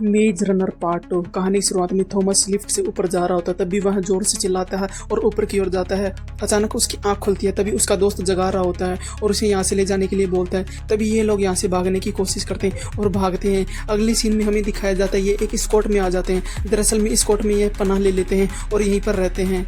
मेज runner part 2। कहानी की शुरुआत में थॉमस लिफ्ट से ऊपर जा रहा होता है, तभी वह जोर से चिल्लाता है और ऊपर की ओर जाता है। अचानक उसकी आंख खुलती है, तभी उसका दोस्त जगा रहा होता है और उसे यहाँ से ले जाने के लिए बोलता है। तभी ये लोग यहाँ से भागने की कोशिश करते हैं और भागते हैं। अगले सीन में हमें दिखाया जाता है ये एक स्कॉट में आ जाते हैं। दरअसल में स्कॉट में ये पनाह ले लेते हैं और यहीं पर रहते हैं।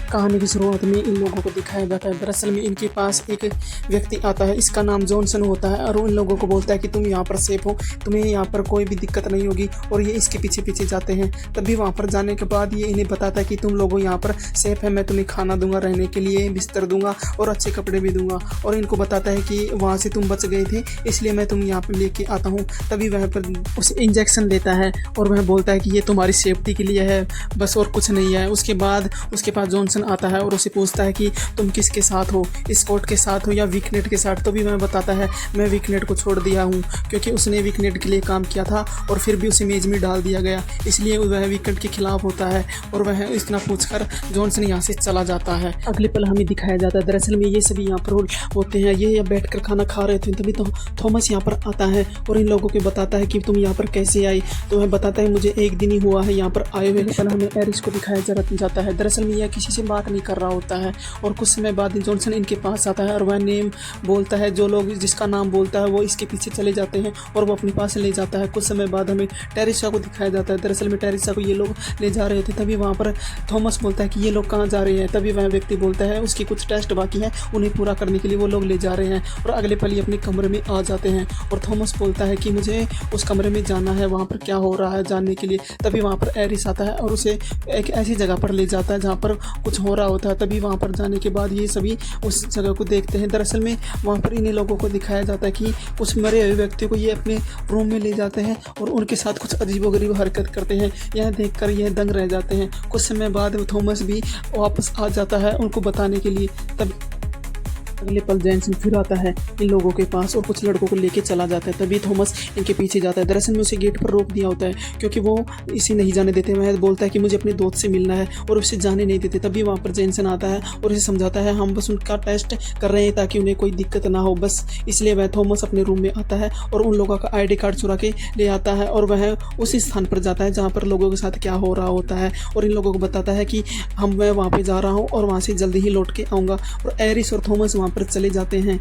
कहानी की शुरुआत में इन लोगों को दिखाया जाता है। दरअसल में इनके पास एक व्यक्ति आता है, इसका नाम जॉनसन होता है और इन लोगों को बोलता है कि तुम यहाँ पर सेफ हो, तुम्हें यहाँ पर कोई भी दिक्कत नहीं होगी। और ये इसके पीछे पीछे जाते हैं। तभी वहाँ पर जाने के बाद ये इन्हें बताता है कि तुम लोगों यहाँ पर सेफ है, मैं तुम्हें खाना दूंगा, रहने के लिए बिस्तर दूंगा और अच्छे कपड़े भी दूंगा। और इनको बताता है कि वहाँ से तुम बच गए थे, इसलिए मैं तुम यहाँ पर लेके आता हूँ। तभी वह पर उसे इंजेक्शन देता है और वह बोलता है कि ये तुम्हारी सेफ्टी के लिए है, बस और कुछ नहीं है। उसके बाद उसके पास जॉनसन आता है और उसे पूछता है कि तुम किसके साथ हो, स्कॉट के साथ हो या वीकनेट के साथ। तो भी मैं बताता है मैं वीकनेट को छोड़ दिया हूँ, क्योंकि उसने वीकनेट के लिए काम किया था और फिर भी उसे मेज में डाल दिया गया, इसलिए वह वीकनेट के खिलाफ होता है। और वह इतना पूछकर जॉनसन यहाँ से चला जाता है। अगले पल हमें दिखाया जाता है दरअसल में ये सभी यहाँ पर होते हैं, ये बैठ कर खाना खा रहे थे। तभी तो थॉमस यहाँ पर आता है और इन लोगों को बताता है कि तुम यहाँ पर कैसे आई। तो वह बताता है मुझे एक दिन ही हुआ है यहाँ पर आए हुए। पल हमें एरिस को दिखाया जाता है। दरअसल में यह किसी से बात नहीं कर रहा होता है और कुछ समय बाद जॉनसन इनके पास आता है और वह नेम बोलता है। जो लोग जिसका नाम बोलता है वो इसके पीछे चले जाते हैं और वो अपने पास ले जाता है। कुछ समय बाद हमें टेरिसा को दिखाया जाता है। दरअसल में टेरिसा को ये लोग ले जा रहे थे। तभी वहाँ पर थॉमस बोलता है कि ये लोग कहाँ जा रहे हैं। तभी वह व्यक्ति बोलता है उसकी कुछ टेस्ट बाकी है, उन्हें पूरा करने के लिए वो लोग ले जा रहे हैं। और अगले पल ही अपने कमरे में आ जाते हैं और थॉमस बोलता है कि मुझे उस कमरे में जाना है, वहाँ पर क्या हो रहा है जानने के लिए। तभी वहाँ पर एरिस आता है और उसे एक ऐसी जगह पर ले जाता है जहाँ पर कुछ हो रहा होता है। तभी वहाँ पर जाने के बाद ये सभी उस जगह को देखते हैं। दरअसल में वहाँ पर इन्हीं लोगों को दिखाया जाता है कि उस मरे हुए व्यक्ति को ये अपने रूम में ले जाते हैं और उनके साथ कुछ अजीबोगरीब हरकत करते हैं। यह देखकर यह दंग रह जाते हैं। कुछ समय बाद थॉमस भी वापस आ जाता है उनको बताने के लिए। तब अगले पल जॉनसन फिर आता है इन लोगों के पास और कुछ लड़कों को लेके चला जाता है। तभी थॉमस इनके पीछे जाता है। दरअसल में उसे गेट पर रोक दिया होता है क्योंकि वो इसे नहीं जाने देते। वह बोलता है कि मुझे अपने दोस्त से मिलना है और उसे जाने नहीं देते। तभी वहाँ पर जॉनसन आता है और उसे समझाता है हम बस उनका टेस्ट कर रहे हैं ताकि उन्हें कोई दिक्कत ना हो, बस इसलिए वह थॉमस अपने रूम में आता है और उन लोगों का ID कार्ड चुरा के ले आता है और वह उसी स्थान पर जाता है जहाँ पर लोगों के साथ क्या हो रहा होता है और इन लोगों को बताता है कि मैं वहाँ पर जा रहा हूँ और वहाँ से जल्दी ही लौट के आऊँगा। और एरिस और थॉमस वहाँ पर चले जाते हैं।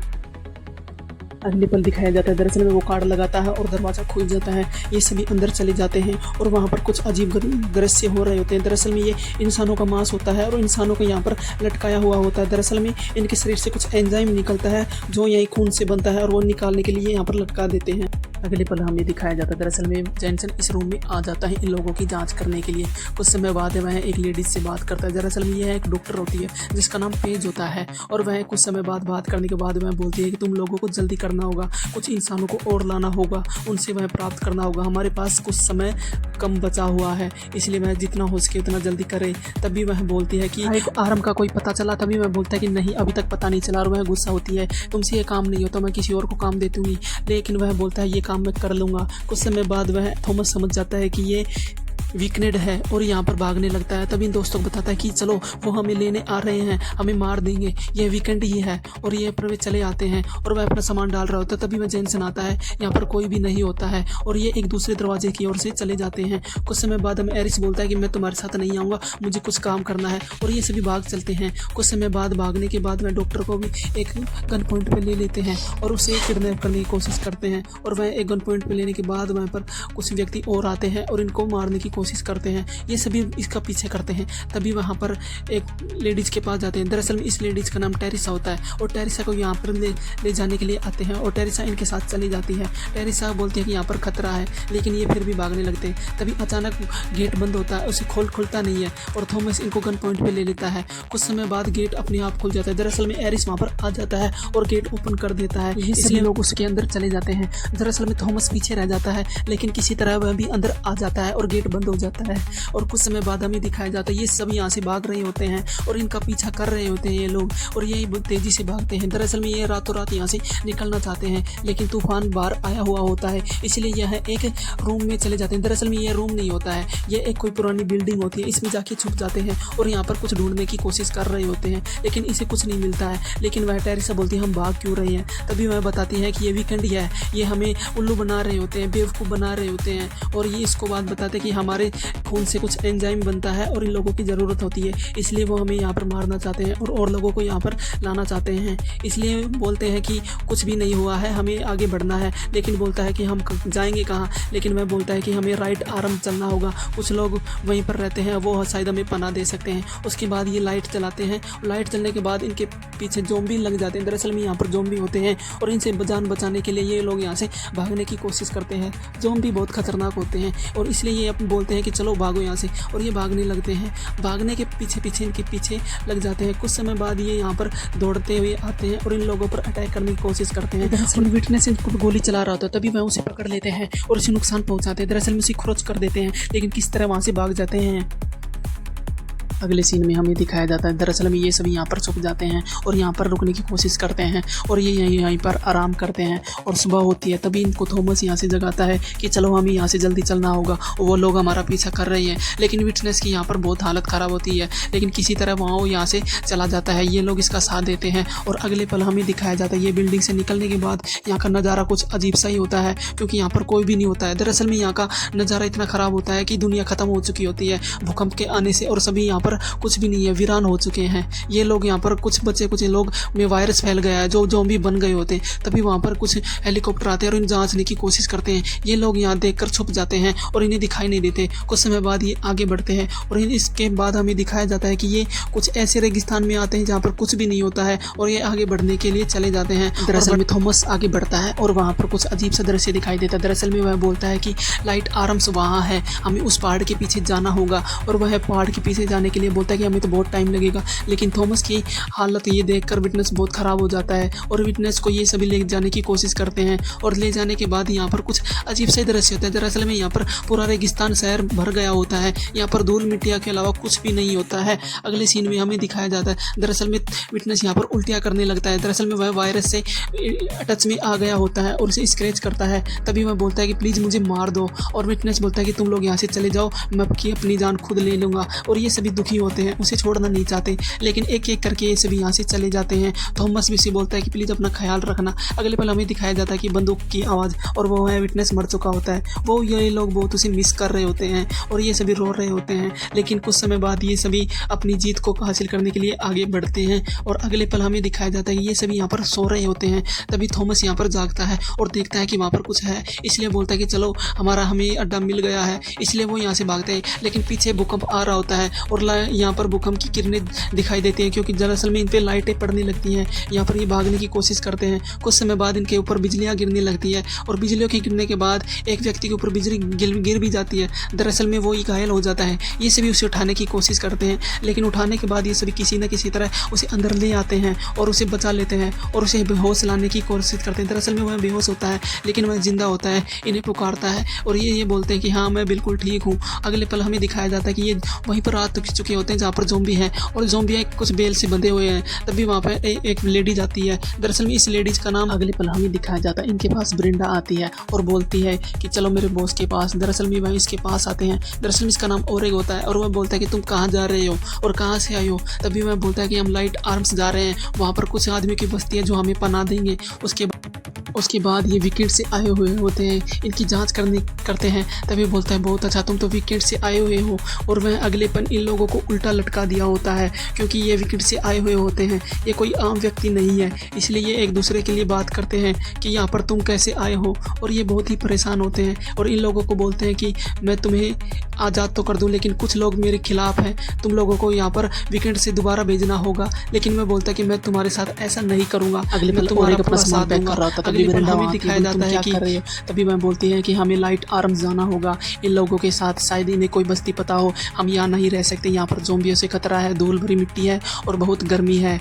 अगले पल दिखाया जाता है दरअसल में वो कार्ड लगाता है और दरवाज़ा खुल जाता है। ये सभी अंदर चले जाते हैं और वहाँ पर कुछ अजीब दृश्य हो रहे होते हैं। दरअसल में ये इंसानों का मांस होता है और इंसानों को यहाँ पर लटकाया हुआ होता है। दरअसल में इनके शरीर से कुछ एंजाइम निकलता है जो यही खून से बनता है और वो निकालने के लिए यहाँ पर लटका देते हैं। अगले पल हमें दिखाया जाता है दरअसल में जॉनसन इस रूम में आ जाता है इन लोगों की जांच करने के लिए। कुछ समय बाद वह एक लेडीज से बात करता है। दरअसल में यह एक डॉक्टर होती है जिसका नाम पेज होता है और वह कुछ समय बाद बात करने के बाद वह बोलती है कि तुम लोगों को जल्दी करना होगा, कुछ इंसानों को और लाना होगा, उनसे वह प्राप्त करना होगा, हमारे पास कुछ समय कम बचा हुआ है, इसलिए वह जितना हो सके उतना जल्दी करे। तभी वह बोलती है कि आराम का कोई पता चला। तभी वह बोलता है कि नहीं अभी तक पता नहीं चला और वह गुस्सा होती है तुमसे ये काम नहीं होता, मैं किसी और को काम देती हूँ। लेकिन वह बोलता है ये काम मैं कर लूँगा। कुछ समय बाद वह थॉमस समझ जाता है कि ये वीकनेड है और यहाँ पर भागने लगता है। तभी दोस्तों को बताता है कि चलो वो हमें लेने आ रहे हैं, हमें मार देंगे, ये वीकेंड ही है। और ये पर वे चले आते हैं और वह अपना सामान डाल रहा होता है। तभी वह जॉनसन आता है, यहाँ पर कोई भी नहीं होता है और ये एक दूसरे दरवाजे की ओर से चले जाते हैं। कुछ समय बाद हमें एरिस बोलता है कि मैं तुम्हारे साथ नहीं आऊँगा, मुझे कुछ काम करना है और ये सभी भाग चलते हैं। कुछ समय बाद भागने के बाद वह डॉक्टर को भी एक गन पॉइंट पर ले लेते हैं और उसे किडनैप करने की कोशिश करते हैं। और वह एक गन पॉइंट पर लेने के बाद वहाँ पर कुछ व्यक्ति और आते हैं और इनको मारने की कोशिश करते हैं। ये सभी इसका पीछे करते हैं। तभी वहाँ पर एक लेडीज़ के पास जाते हैं। दरअसल में इस लेडीज़ का नाम टेरिसा होता है और टेरिसा को यहाँ पर ले जाने के लिए आते हैं और टेरिसा इनके साथ चली जाती है। टेरिसा बोलती है कि यहाँ पर खतरा है, लेकिन ये फिर भी भागने लगते हैं। तभी अचानक गेट बंद होता है, उसे खुलता नहीं है और थॉमस इनको गन पॉइंट पे ले लेता है। कुछ समय बाद गेट अपने आप खुल जाता है। दरअसल में एरिस वहाँ पर आ जाता है और गेट ओपन कर देता है, इसलिए लोग उसके अंदर चले जाते हैं। दरअसल में थॉमस पीछे रह जाता है, लेकिन किसी तरह वह भी अंदर आ जाता है और गेट बंद बंद हो जाता है। और कुछ समय बाद हमें दिखाया जाता है ये सब यहाँ से भाग रहे होते हैं और इनका पीछा कर रहे होते हैं ये लोग, और यही तेज़ी से भागते हैं। दरअसल में ये रातों रात यहाँ से निकलना चाहते हैं, लेकिन तूफान बाहर आया हुआ होता है, इसलिए यह एक रूम में चले जाते हैं। दरअसल में ये रूम नहीं होता है, ये एक कोई पुरानी बिल्डिंग होती है, इसमें जाके छुप जाते हैं और यहाँ पर कुछ ढूंढने की कोशिश कर रहे होते हैं, लेकिन इसे कुछ नहीं मिलता है। लेकिन वह टेरेसा बोलती है हम भाग क्यों रहे हैं। तभी वह बताती है कि ये वीकेंड ही है, ये हमें उल्लू बना रहे होते हैं, बेवकूफ़ बना रहे होते हैं। और ये इसको बात बताते हैं कि हमारे खून से कुछ एंजाइम बनता है और इन लोगों की ज़रूरत होती है, इसलिए वो हमें यहाँ पर मारना चाहते हैं और लोगों को यहाँ पर लाना चाहते हैं। इसलिए बोलते हैं कि कुछ भी नहीं हुआ है, हमें आगे बढ़ना है। लेकिन बोलता है कि हम जाएंगे कहाँ, लेकिन वह बोलता है कि हमें राइट आर्म चलना होगा, कुछ लोग वहीं पर रहते हैं, वो शायद हमें पनाह दे सकते हैं। उसके बाद ये लाइट चलाते हैं, लाइट चलने के बाद इनके पीछे ज़ॉम्बी लग जाते हैं। दरअसल में यहाँ पर ज़ॉम्बी होते हैं और इनसे जान बचाने के लिए ये लोग यहाँ से भागने की कोशिश करते हैं। ज़ॉम्बी बहुत खतरनाक होते हैं और इसलिए ये बोलते हैं कि चलो भागो यहाँ से, और ये भागने लगते हैं। भागने के पीछे इनके पीछे लग जाते हैं। कुछ समय बाद ये यहाँ पर दौड़ते हुए आते हैं और इन लोगों पर अटैक करने की कोशिश करते हैं। दरअसल विटनेस इनको गोली चला रहा होता है, तभी वह उसे पकड़ लेते हैं और उसे नुकसान पहुँचाते हैं। दरअसल में उसे खरोच कर देते हैं, लेकिन किस तरह वहाँ से भाग जाते हैं। अगले सीन में हमें दिखाया जाता है दरअसल में ये सभी यहाँ पर छुप जाते हैं और यहाँ पर रुकने की कोशिश करते हैं और ये यहीं पर आराम करते हैं। और सुबह होती है, तभी इनको थॉमस यहाँ से जगाता है कि चलो हमें यहाँ से जल्दी चलना होगा, वो लोग हमारा पीछा कर रहे हैं। लेकिन विटनेस की यहाँ पर बहुत हालत ख़राब होती है, लेकिन किसी तरह वहाँ वो यहाँ से चला जाता है। ये लोग इसका साथ देते हैं और अगले पल हमें दिखाया जाता है ये बिल्डिंग से निकलने के बाद यहाँ का नज़ारा कुछ अजीब सा ही होता है, क्योंकि यहाँ पर कोई भी नहीं होता है। दरअसल में यहाँ का नज़ारा इतना ख़राब होता है कि दुनिया ख़त्म हो चुकी होती है भूकंप के आने से, और सभी यहाँ पर कुछ भी नहीं है, वीरान हो चुके हैं ये लोग। यहाँ पर कुछ बच्चे कुछ लोग में वायरस फैल गया है, जो ज़ॉम्बी बन गए होते हैं। तभी वहाँ पर कुछ हेलीकॉप्टर आते हैं और इन जांचने की कोशिश करते हैं। ये लोग यहाँ देखकर छुप जाते हैं और इन्हें दिखाई नहीं देते। कुछ समय बाद ये आगे बढ़ते हैं और इसके बाद हमें दिखाया जाता है कि ये कुछ ऐसे रेगिस्तान में आते हैं जहाँ पर कुछ भी नहीं होता है और ये आगे बढ़ने के लिए चले जाते हैं। दरअसल में थॉमस आगे बढ़ता है और वहाँ पर कुछ अजीब सा दृश्य दिखाई देता है। दरअसल में वह बोलता है कि लाइट आर्म्स वहाँ है, हमें उस पहाड़ के पीछे जाना होगा, और वह पहाड़ के पीछे जाने के लिए बोलता है कि हमें तो बहुत टाइम लगेगा। लेकिन थॉमस की हालत ये देखकर विटनेस बहुत ख़राब हो जाता है और विटनेस को ये सभी ले जाने की कोशिश करते हैं। और ले जाने के बाद यहाँ पर कुछ अजीब से दृश्य होता है। दरअसल में यहाँ पर पूरा रेगिस्तान शहर भर गया होता है, यहाँ पर धूल मिट्टिया के अलावा कुछ भी नहीं होता है। अगले सीन में हमें दिखाया जाता है दरअसल में विटनेस यहाँ पर उल्टियाँ करने लगता है। दरअसल में वह वायरस से टच में आ गया होता है और उसे स्क्रैच करता है। तभी वह बोलता है कि प्लीज़ मुझे मार दो, और विटनेस बोलता है कि तुम लोग यहाँ से चले जाओ, मैं अपनी जान खुद ले लूँगा। और ये सभी दुखी होते हैं, उसे छोड़ना नहीं चाहते, लेकिन एक एक करके ये सभी यहाँ से चले जाते हैं। थॉमस भी उसे बोलता है कि प्लीज़ अपना ख्याल रखना। अगले पल हमें दिखाया जाता है कि बंदूक की आवाज़, और वो है विटनेस मर चुका होता है। वो ये लोग बहुत उसे मिस कर रहे होते हैं और ये सभी रो रहे होते हैं। लेकिन कुछ समय बाद ये सभी अपनी जीत को हासिल करने के लिए आगे बढ़ते हैं और अगले पल हमें दिखाया जाता है कि ये सभी यहाँ पर सो रहे होते हैं। तभी थॉमस यहाँ पर जागता है और देखता है कि वहाँ पर कुछ है, इसलिए बोलता है कि चलो हमें अड्डा मिल गया है, इसलिए वो यहाँ से भागते हैं। लेकिन पीछे भूकंप आ रहा होता है और यहाँ पर भूकंप की किरणें दिखाई देती हैं, क्योंकि दरअसल में इन पे लाइटें पड़ने लगती हैं। यहाँ पर ये भागने की कोशिश करते हैं। कुछ समय बाद इनके ऊपर बिजलियाँ गिरने लगती है और बिजलियों के गिरने के बाद एक व्यक्ति के ऊपर बिजली गिर भी जाती है। दरअसल में वो ही घायल हो जाता है। ये सभी उसे उठाने की कोशिश करते हैं, लेकिन उठाने के बाद ये सभी किसी न किसी तरह उसे अंदर ले आते हैं और उसे बचा लेते हैं और उसे बेहोश लाने की कोशिश करते हैं। दरअसल में वह बेहोश होता है, लेकिन वह जिंदा होता है, इन्हें पुकारता है और ये बोलते हैं कि हाँ मैं बिल्कुल ठीक हूँ। अगले पल हमें दिखाया जाता है कि ये वहीं पर आ चुके होते हैं जहाँ पर ज़ॉम्बी है और ज़ॉम्बी कुछ बेल से बंधे हुए हैं। तभी वहाँ पर एक लेडी जाती है। दरअसल में इस लेडीज का नाम अगले पल हमें दिखाया जाता है। इनके पास ब्रिंडा आती है और बोलती है कि चलो मेरे बॉस के पास। दरअसल में वह इसके पास आते हैं। दरअसल में इसका नाम ओरेग होता है और वह बोलता है कि तुम कहाँ जा रहे हो और कहाँ से आए हो। तभी वह बोलता है कि हम लाइट आर्म्स जा रहे हैं, वहाँ पर कुछ आदमी की बस्ती है जो हमें पनाह देंगे। उसके बाद ये विकेट से आए हुए होते हैं, इनकी जांच करते हैं। तभी बोलता है बहुत अच्छा, तुम तो विकेट से आए हुए हो। और वह अगले पल इन लोगों को उल्टा लटका दिया होता है, क्योंकि ये विकेट से आए हुए होते हैं, ये कोई आम व्यक्ति नहीं है। इसलिए ये एक दूसरे के लिए बात करते हैं कि यहाँ पर तुम कैसे आए हो, और ये बहुत ही परेशान होते हैं और इन लोगों को बोलते हैं कि मैं तुम्हें आज़ाद तो कर दूं, लेकिन कुछ लोग मेरे खिलाफ हैं, तुम लोगों को यहाँ पर विकेट से दोबारा भेजना होगा। लेकिन मैं बोलता कि मैं तुम्हारे साथ ऐसा नहीं करूँगा, अगले पल तुम्हारा पूरा साथ दूंगा। हमें दिखाया जाता है कि तभी वह बोलती है कि हमें लाइट आर्म्स जाना होगा इन लोगों के साथ, शायद इन्हें कोई बस्ती पता हो, हम यहाँ नहीं रह सकते, यहाँ पर ज़ॉम्बियों से खतरा है, धूल भरी मिट्टी है और बहुत गर्मी है।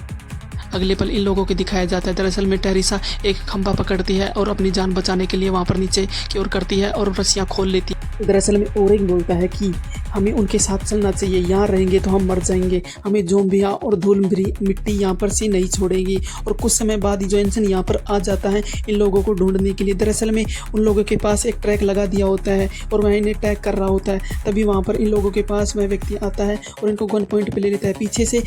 अगले पल इन लोगों को दिखाया जाता है। दरअसल में टेरेसा एक खंभा पकड़ती है और अपनी जान बचाने के लिए वहाँ पर नीचे की ओर करती है और रस्सियाँ खोल लेती है। दरअसल में ओरिक बोलता है कि हमें उनके साथ चलना चाहिए, यहाँ रहेंगे तो हम मर जाएंगे, हमें ज़ोंबियाँ और धूल मिट्टी यहाँ पर से नहीं छोड़ेगी। और कुछ समय बाद जॉनसन यहाँ पर आ जाता है इन लोगों को ढूंढने के लिए। दरअसल में उन लोगों के पास एक ट्रैक लगा दिया होता है और वह इन्हें टैग कर रहा होता है। तभी वहाँ पर इन लोगों के पास वह व्यक्ति आता है और इनको गन पॉइंट पे ले लेता है। पीछे से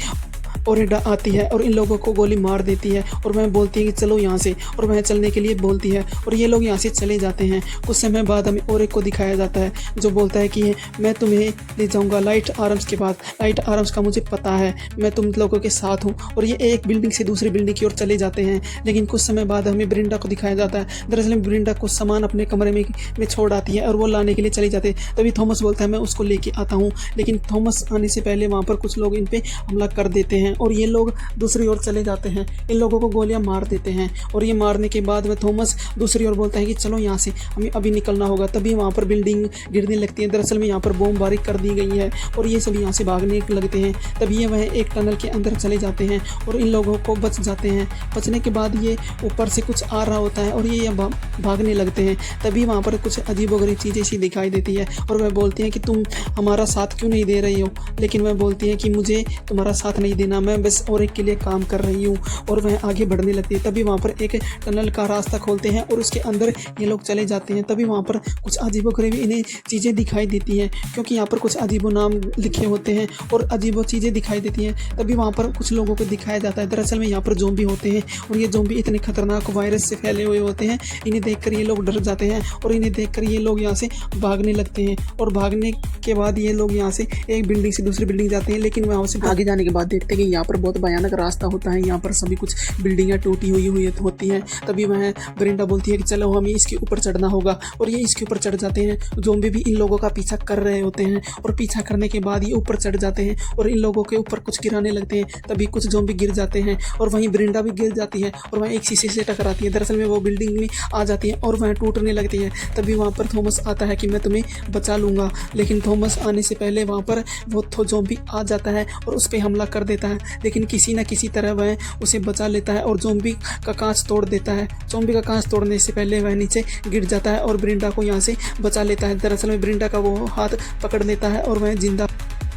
ओरेडा आती है और इन लोगों को गोली मार देती है और वह बोलती है कि चलो यहाँ से, और वह चलने के लिए बोलती है और ये लोग यहाँ से चले जाते हैं। कुछ समय बाद हमें ओरेक को दिखाया जाता है जो बोलता है कि मैं तुम्हें ले जाऊँगा लाइट आर्म्स के पास। लाइट आर्म्स का मुझे पता है, मैं तुम लोगों के साथ हूँ। और ये एक बिल्डिंग से दूसरी बिल्डिंग की ओर चले जाते हैं। लेकिन कुछ समय बाद हमें ब्रिंडा को दिखाया जाता है। दरअसल में ब्रिंडा कुछ सामान अपने कमरे में छोड़ आती है और वो लाने के लिए चले जाते हैं। तभी थॉमस बोलता है मैं उसको लेके आता हूँ। लेकिन थॉमस आने से पहले वहाँ पर कुछ लोग इन पे हमला कर देते हैं और ये लोग दूसरी ओर चले जाते हैं। इन लोगों को गोलियां मार देते हैं और ये मारने के बाद वह थॉमस दूसरी ओर बोलता है कि चलो यहाँ से, हमें अभी निकलना होगा। तभी वहाँ पर बिल्डिंग गिरने लगती है। दरअसल में यहाँ पर बमबारी कर दी गई है और ये सभी यहाँ से भागने लगते हैं। तभी ये वह एक टनल के अंदर चले जाते हैं और इन लोगों को बच जाते हैं। बचने के बाद ये ऊपर से कुछ आ रहा होता है और ये भागने लगते हैं। तभी वहाँ पर कुछ अजीबोगरीब चीज़ें सी दिखाई देती है और वह बोलती हैं कि तुम हमारा साथ क्यों नहीं दे रही हो। लेकिन वह बोलती है कि मुझे तुम्हारा साथ नहीं देना, मैं बस और एक के लिए काम कर रही हूँ। और वह आगे बढ़ने लगती है। तभी वहाँ पर एक टनल का रास्ता खोलते हैं और उसके अंदर ये लोग चले जाते हैं। तभी वहाँ पर कुछ अजीबोगरीब इन्हें चीज़ें दिखाई देती हैं क्योंकि यहाँ पर कुछ अजीबो नाम लिखे होते हैं और अजीबो चीज़ें दिखाई देती हैं। तभी वहाँ पर कुछ लोगों को दिखाया जाता है। दरअसल में यहाँ पर ज़ोंबी होते हैं और ये ज़ोंबी इतने खतरनाक वायरस से फैले हुए होते हैं। इन्हें देखकर ये लोग डर जाते हैं और इन्हें देखकर ये लोग यहाँ से भागने लगते हैं। और भागने के बाद ये लोग यहाँ से एक बिल्डिंग से दूसरी बिल्डिंग जाते हैं। लेकिन वहाँ से आगे जाने के बाद देखते हैं कि यहाँ पर बहुत भयानक रास्ता होता है। यहाँ पर सभी कुछ बिल्डिंगें टूटी हुई होती हैं। तभी वह ब्रिंडा बोलती है कि चलो हमें इसके ऊपर चढ़ना होगा और ये इसके ऊपर चढ़ जाते हैं। ज़ोंबी भी इन लोगों का पीछा कर रहे होते हैं और पीछा करने के बाद ये ऊपर चढ़ जाते हैं और इन लोगों के ऊपर कुछ गिराने लगते हैं। तभी कुछ ज़ोंबी गिर जाते हैं और वहीं ब्रिंडा भी गिर जाती है और वह एक शीशे से टकराती है। दरअसल में वो बिल्डिंग में आ जाती है और वह टूटने लगती है। तभी वहाँ पर थॉमस आता है कि मैं तुम्हें बचा लूँगा। लेकिन थॉमस आने से पहले वहाँ पर वो ज़ोंबी आ जाता है और उस पर हमला कर देता है। लेकिन किसी न किसी तरह वह उसे बचा लेता है और ज़ोंबी का कांच तोड़ देता है। ज़ोंबी का कांच तोड़ने से पहले वह नीचे गिर जाता है और ब्रिंडा को यहाँ से बचा लेता है। दरअसल में ब्रिंडा का वो हाथ पकड़ लेता है और वह जिंदा।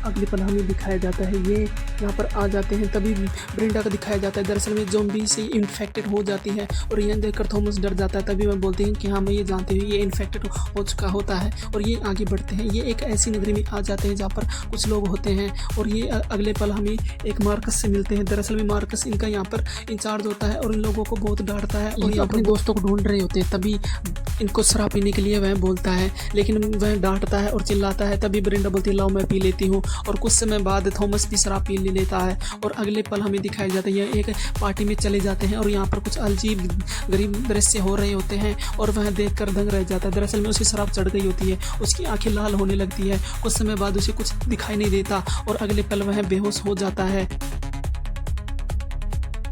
अगले पल हमें दिखाया जाता है ये यहाँ पर आ जाते हैं। तभी ब्रिंडा को दिखाया जाता है। दरअसल में ज़ोंबी से इन्फेक्टेड हो जाती है और यह देखकर थॉमस डर जाता है। तभी वह बोलते हैं कि हाँ मैं ये जानती हूँ, ये इन्फेक्टेड हो चुका होता है। और ये आगे बढ़ते हैं। ये एक ऐसी नगरी में आ जाते हैं जहाँ पर कुछ लोग होते हैं और ये अगले पल हमें एक मार्कस से मिलते हैं। दरअसल में मार्कस इनका यहाँ पर इंचार्ज होता है और इन लोगों को बहुत डांटता है और ये अपने दोस्तों को ढूंढ रहे होते हैं। तभी इनको शराब पीने के लिए वह बोलता है लेकिन वह डांटता है और चिल्लाता है। तभी ब्रिंडा बोलती है लाओ मैं पी लेती हूँ। और कुछ समय बाद थॉमस भी शराब पी लेता है और अगले पल हमें दिखाया जाता है ये एक पार्टी में चले जाते हैं और यहाँ पर कुछ अजीब गरीब दृश्य हो रहे होते हैं और वह देखकर दंग रह जाता है। दरअसल में उसे शराब चढ़ गई होती है, उसकी आंखें लाल होने लगती है। कुछ समय बाद उसे कुछ दिखाई नहीं देता और अगले पल वह बेहोश हो जाता है।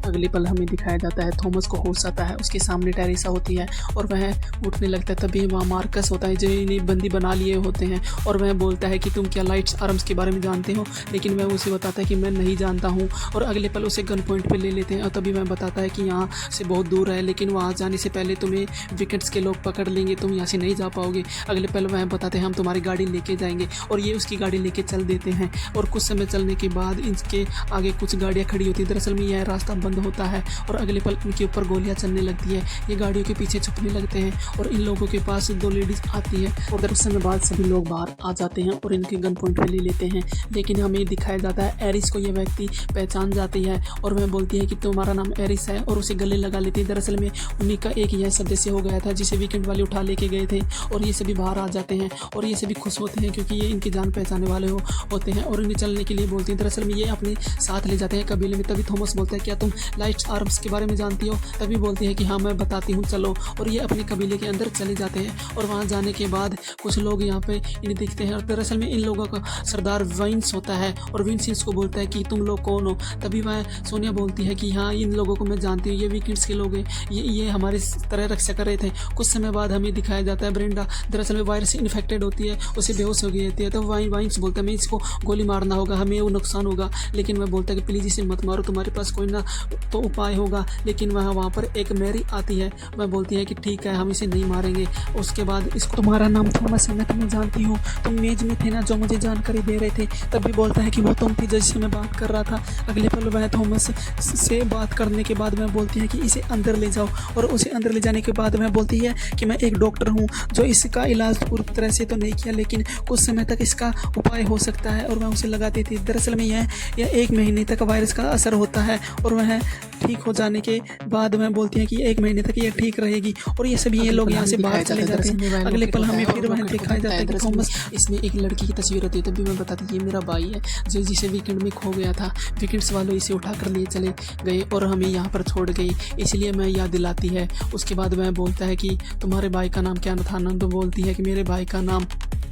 अगले पल हमें दिखाया जाता है थॉमस को होश आता है। उसके सामने टेरेसा होती है और वह उठने लगता है। तभी वहाँ मार्कस होता है जो इन्हें बंदी बना लिए होते हैं और वह बोलता है कि तुम क्या लाइट्स आर्म्स के बारे में जानते हो। लेकिन वह उसे बताता है कि मैं नहीं जानता हूँ और अगले पल उसे गन पॉइंट पे ले लेते हैं। और तभी वह बताता है कि यहाँ से बहुत दूर है लेकिन वहाँ जाने से पहले तुम्हें विकेट्स के लोग पकड़ लेंगे, तुम यहाँ से नहीं जा पाओगे। अगले पल वह बताते हैं हम तुम्हारी गाड़ी लेके जाएंगे और ये उसकी गाड़ी लेके चल देते हैं। और कुछ समय चलने के बाद इनके आगे कुछ गाड़ियाँ खड़ी होती है। दरअसल में यह रास्ता बंद होता है और अगले पल इनके ऊपर गोलियां चलने लगती है। ये गाड़ियों के पीछे छुपने लगते हैं और इन लोगों के पास दो लेडीज आती है और कुछ समय बाद सभी लोग बाहर आ जाते हैं और इनके गन पॉइंट पे ले लेते हैं। लेकिन हमें दिखाया जाता है एरिस को यह व्यक्ति पहचान जाती है और वह बोलती है कि तुम्हारा नाम एरिस है और उसे गले लगा लेती है। दरअसल में उन्हीं का एक यह सदस्य हो गया था जिसे वीकेंड वाले उठा लेके गए थे और ये सभी बाहर आ जाते हैं और ये सभी खुश होते हैं क्योंकि ये इनकी जान पहचानने वाले होते हैं और इन्हें चलने के लिए बोलती हैं। दरअसल में ये अपने साथ ले जाते हैं कबीले में। तभी थॉमस बोलता है क्या तुम लाइट्स आर्म्स के बारे में जानती हो। तभी बोलती है कि हाँ मैं बताती हूँ चलो। और ये अपने कबीले के अंदर चले जाते हैं और वहाँ जाने के बाद कुछ लोग यहाँ पे इन्हें देखते हैं और दरअसल में इन लोगों का सरदार वाइंस होता है और विंस को बोलता है कि तुम लोग कौन हो। तभी वह सोनिया बोलती है कि हाँ इन लोगों को मैं जानती हूँ, ये वीकेंड्स के लोग हैं, ये हमारे तरह रक्षा कर रहे थे। कुछ समय बाद हमें दिखाया जाता है ब्रेंडा दरअसल में वायरस से इन्फेक्टेड होती है, उसे बेहोश हो गई होती है। तो वाइंस बोलता है मैं इसको गोली मारना होगा, हमें वो नुकसान होगा। लेकिन वह बोलता है कि प्लीज़ इसे मत मारो, तुम्हारे पास कोई ना तो उपाय होगा। लेकिन वहाँ पर एक मैरी आती है, वह बोलती है कि ठीक है, हम इसे नहीं मारेंगे। उसके बाद इसको तुम्हारा नाम थॉमस है, मैं तुम्हें जानती हूँ, तुम मेज में थे ना जो मुझे जानकारी दे रहे थे। तभी बोलता है कि वो तुम थी जिससे मैं बात कर रहा था। अगले पल वह थॉमस से बात करने के बाद वह बोलती है कि इसे अंदर ले जाओ, और उसे अंदर ले जाने के बाद वह बोलती है कि मैं एक डॉक्टर हूँ जो इसका इलाज पूरी तरह से तो नहीं किया, लेकिन कुछ समय तक इसका उपाय हो सकता है, और वह उसे लगाती थी। दरअसल में यह 1 महीने तक वायरस का असर होता है, और वह ठीक हो जाने के बाद वह बोलती है कि 1 महीने तक ये ठीक रहेगी। और ये सभी ये लोग यहाँ से बाहर चले जाते हैं। अगले पल हमें फिर वह दिखाया जाता है कि थॉमस, इसमें एक लड़की की तस्वीर होती है। तभी मैं बताती है ये मेरा भाई है जो जिसे वीकेंड में खो गया था। वीकेंड्स वालों इसे उठा कर लिए चले गए और हमें यहाँ पर छोड़ गई, इसलिए मैं याद दिलाती है। उसके बाद वह बोलता है कि तुम्हारे भाई का नाम क्या था? नंदो बोलती है कि मेरे भाई का नाम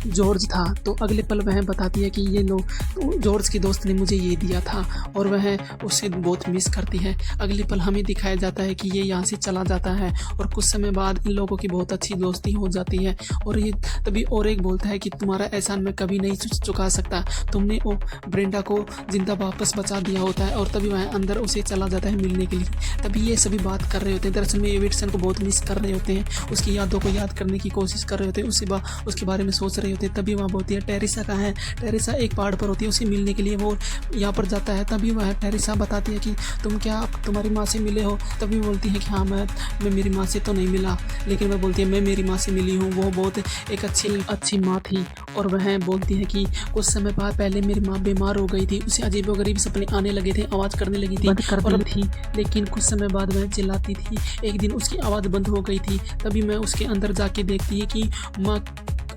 जॉर्ज था। तो अगले पल वह बताती है कि ये लोग जॉर्ज की दोस्त ने मुझे ये दिया था, और वह उससे बहुत मिस करती है। अगले पल हमें दिखाया जाता है कि ये यहाँ से चला जाता है, और कुछ समय बाद इन लोगों की बहुत अच्छी दोस्ती हो जाती है। और ये तभी और एक बोलता है कि तुम्हारा एहसान मैं कभी नहीं चुका सकता, तुमने वो ब्रेंडा को जिंदा वापस बचा दिया होता है। और तभी वह अंदर उसे चला जाता है मिलने के लिए। तभी ये सभी बात कर रहे होते हैं। दरअसल में एविटसन को बहुत मिस कर रहे होते हैं, उसकी यादों को याद करने की कोशिश कर रहे होते हैं, उसके बारे में सोच रहे होते हैं। तभी वहाँ बोलती है टेरेसा कहाँ है? टेरेसा एक पहाड़ पर होती है, उसे मिलने के लिए वो यहाँ पर जाता है। तभी वह टेरेसा बताती है कि तुम क्या तुम्हारी माँ से मिले हो? तभी बोलती है कि हाँ, मैं मेरी माँ से तो नहीं मिला, लेकिन वह बोलती है मैं मेरी माँ से मिली हूँ, वो बहुत एक अच्छी माँ थी। और वह बोलती है कि कुछ समय बाद पहले मेरी माँ बीमार हो गई थी, उसे अजीबोगरीब सपने आने लगे थे, आवाज़ करने लगी थी और थी, लेकिन कुछ समय बाद वह चिल्लाती थी। एक दिन उसकी आवाज़ बंद हो गई थी। तभी मैं उसके अंदर जाके देखती है कि माँ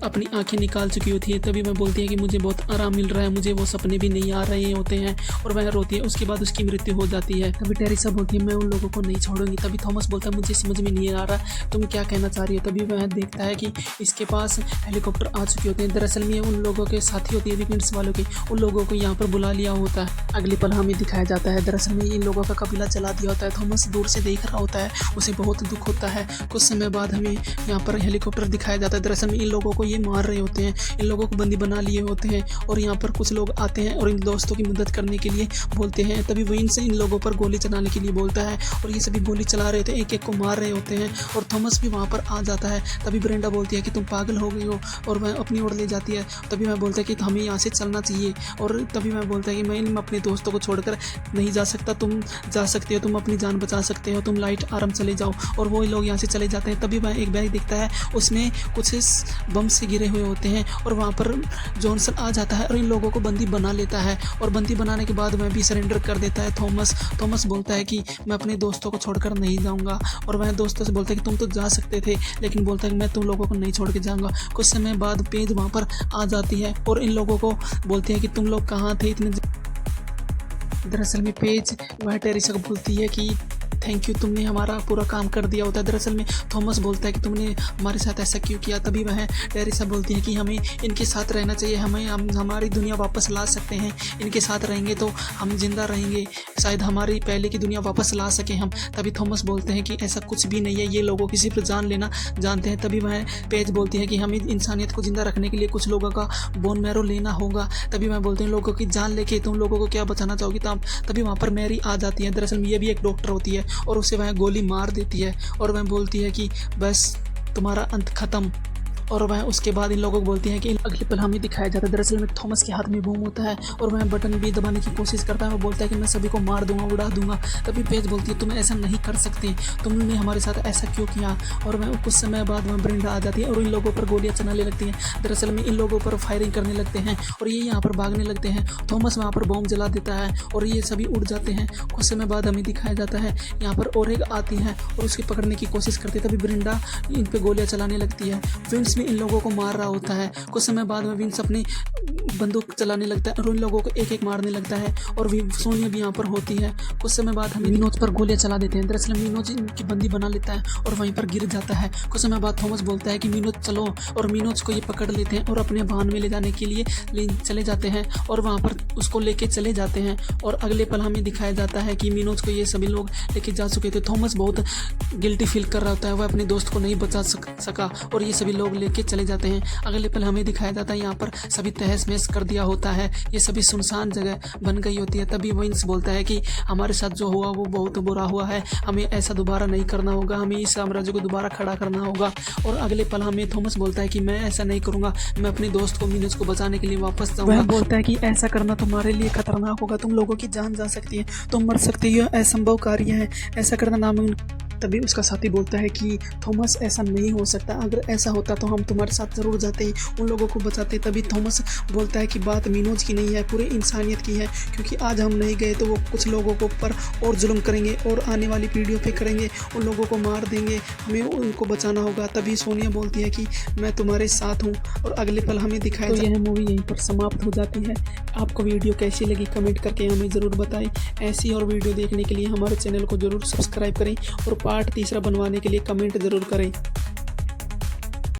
अपनी आंखें निकाल चुकी होती है। तभी मैं बोलती है कि मुझे बहुत आराम मिल रहा है, मुझे वो सपने भी नहीं आ रहे होते हैं, और वह रोती है। उसके बाद उसकी मृत्यु हो जाती है। तभी टेरेसा बोलती है मैं उन लोगों को नहीं छोड़ूंगी। तभी थॉमस बोलता है मुझे समझ में नहीं आ रहा तुम क्या कहना चाह रही हो। तभी वह देखता है कि इसके पास हेलीकॉप्टर आ चुके होते हैं। दरअसल में उन लोगों के साथी होती है वीकेंड्स वालों के, उन लोगों को यहाँ पर बुला लिया होता है। अगले पल हमें दिखाया जाता है दरअसल में इन लोगों का कबीला चला दिया होता है। थॉमस दूर से देख रहा होता है, उसे बहुत दुख होता है। कुछ समय बाद हमें यहाँ पर हेलीकॉप्टर दिखाया जाता है। दरअसल में इन लोगों को ये मार रहे होते हैं, इन लोगों को बंदी बना लिए होते हैं, और यहाँ पर कुछ लोग आते हैं और इन दोस्तों की मदद करने के लिए बोलते हैं। तभी विन से इन लोगों पर गोली चलाने के लिए बोलता है, और ये सभी गोली चला रहे थे, एक एक को मार रहे होते हैं, और थॉमस भी वहाँ पर आ जाता है। तभी ब्रेंडा बोलती है कि तुम पागल हो गई हो, और वह अपनी ओर ले जाती है। तभी मैं बोलता है कि हमें यहाँ से चलना चाहिए, और तभी मैं बोलता है कि मैं अपने दोस्तों को छोड़कर नहीं जा सकता, तुम जा सकते हो, तुम अपनी जान बचा सकते हो, तुम लाइट आराम चले जाओ। और वो लोग यहाँ से चले जाते हैं। तभी वह एक बैग दिखता है, उसमें कुछ बम से गिरे हुए होते हैं, और वहाँ पर जॉनसन आ जाता है और इन लोगों को बंदी बना लेता है। और बंदी बनाने के बाद वह भी सरेंडर कर देता है। थॉमस बोलता है कि मैं अपने दोस्तों को छोड़कर नहीं जाऊँगा, और वह दोस्तों से बोलता है कि तुम तो जा सकते थे, लेकिन बोलता है कि मैं तुम लोगों को नहीं छोड़ के जाऊँगा। कुछ समय बाद पेज वहाँ पर आ जाती है और इन लोगों को बोलती है कि तुम लोग कहाँ थे इतने। दरअसल में पेज वह टेरेसा को बोलती है कि थैंक यू, तुमने हमारा पूरा काम कर दिया होता है। दरअसल में थॉमस बोलता है कि तुमने हमारे साथ ऐसा क्यों किया। तभी वह टेरेसा बोलती है कि हमें इनके साथ रहना चाहिए, हम हमारी दुनिया वापस ला सकते हैं, इनके साथ रहेंगे तो हम जिंदा रहेंगे, शायद हमारी पहले की दुनिया वापस ला सकें हम। तभी थॉमस बोलते हैं कि ऐसा कुछ भी नहीं है, ये लोगों की सिर्फ जान लेना जानते हैं। तभी वह पेज बोलती है कि हमें इंसानियत को जिंदा रखने के लिए कुछ लोगों का बोन मैरो लेना होगा। तभी मैं बोलते हैं लोगों की जान लेके तुम लोगों को क्या बचाना चाहोगी। तभी वहाँ पर मैरी आ जाती है। दरअसल में ये भी एक डॉक्टर होती है, और उसे वह गोली मार देती है, और वह बोलती है कि बस तुम्हारा अंत खत्म। और वह उसके बाद इन लोगों को बोलती है कि अगले पल हमें दिखाया जाता है। दरअसल में थॉमस के हाथ में बम होता है, और वह बटन भी दबाने की कोशिश करता है। वो बोलता है कि मैं सभी को मार दूंगा, उड़ा दूंगा। तभी पेज बोलती है तुम ऐसा नहीं कर सकते, तुमने हमारे साथ ऐसा क्यों किया। और वह कुछ समय बाद वह ब्रेंडा आ जाती है और इन लोगों पर गोलियां चलाने लगती हैं। दरअसल में इन लोगों पर फायरिंग करने लगते हैं, और ये यहाँ पर भागने लगते हैं। थॉमस वहाँ पर बम जला देता है, और ये सभी उड़ जाते हैं। कुछ समय बाद हमें दिखाया जाता है यहाँ पर और एक आती है और उसकी पकड़ने की कोशिश करती है। तभी ब्रेंडा इन पर गोलियां चलाने लगती है। विंस भी इन लोगों को मार होता है। कुछ समय बाद में विंस अपनी बंदूक चलाने लगता है और उन लोगों को एक एक मारने लगता है, और सोनिया भी यहाँ पर होती है। कुछ समय बाद हमें मिनोज पर गोलियां चला देते हैं। दरअसल मिनोज इनकी बंदी बना लेता है और वहीं पर गिर जाता है। कुछ समय बाद थॉमस बोलता है कि मिनोज चलो, और मिनोज को ये पकड़ लेते हैं और अपने वाहन में ले जाने के लिए चले जाते हैं, और वहाँ पर उसको लेके चले जाते हैं। और अगले पल हमें दिखाया जाता है कि मिनोज को ये सभी लोग लेके जा चुके थे। थॉमस बहुत गिल्टी फील कर रहा होता है, वह अपने दोस्त को नहीं बचा सका, और ये सभी लोग लेके चले जाते हैं। अगले पल हमें दिखाया जाता है यहाँ पर सभी तहस-नहस कर दिया होता है, ये सभी सुनसान जगह बन गई होती है। तभी विंस बोलता है कि हमारे साथ जो हुआ वो बहुत बुरा हुआ है, हमें ऐसा दोबारा नहीं करना होगा, हमें इस साम्राज्य को दोबारा खड़ा करना होगा। और अगले पल हमें थॉमस बोलता है कि मैं ऐसा नहीं करूँगा, मैं अपने दोस्त को मिनज को बचाने के लिए वापस जाऊँगा। वह बोलता है कि ऐसा करना तुम्हारे लिए खतरनाक होगा, तुम लोगों की जान जा सकती है, तुम मर सकती हो, असंभव कार्य है, ऐसा करना नामुमकिन। तभी उसका साथी बोलता है कि थॉमस ऐसा नहीं हो सकता, अगर ऐसा होता तो हम तुम्हारे साथ ज़रूर जाते, उन लोगों को बचाते। तभी थॉमस बोलता है कि बात मिनोज की नहीं है, पूरे इंसानियत की है, क्योंकि आज हम नहीं गए तो वो कुछ लोगों को पर और जुल्म करेंगे और आने वाली पीढ़ियों पे करेंगे, उन लोगों को मार देंगे, हमें उनको बचाना होगा। तभी सोनिया बोलती है कि मैं तुम्हारे साथ हूँ और अगले पल हमें दिखाया। तो यह मूवी यहीं पर समाप्त हो जाती है। आपको वीडियो कैसी लगी कमेंट करके हमें ज़रूर बताएं। ऐसी और वीडियो देखने के लिए हमारे चैनल को ज़रूर सब्सक्राइब करें और पार्ट तीसरा बनवाने के लिए कमेंट ज़रूर करें।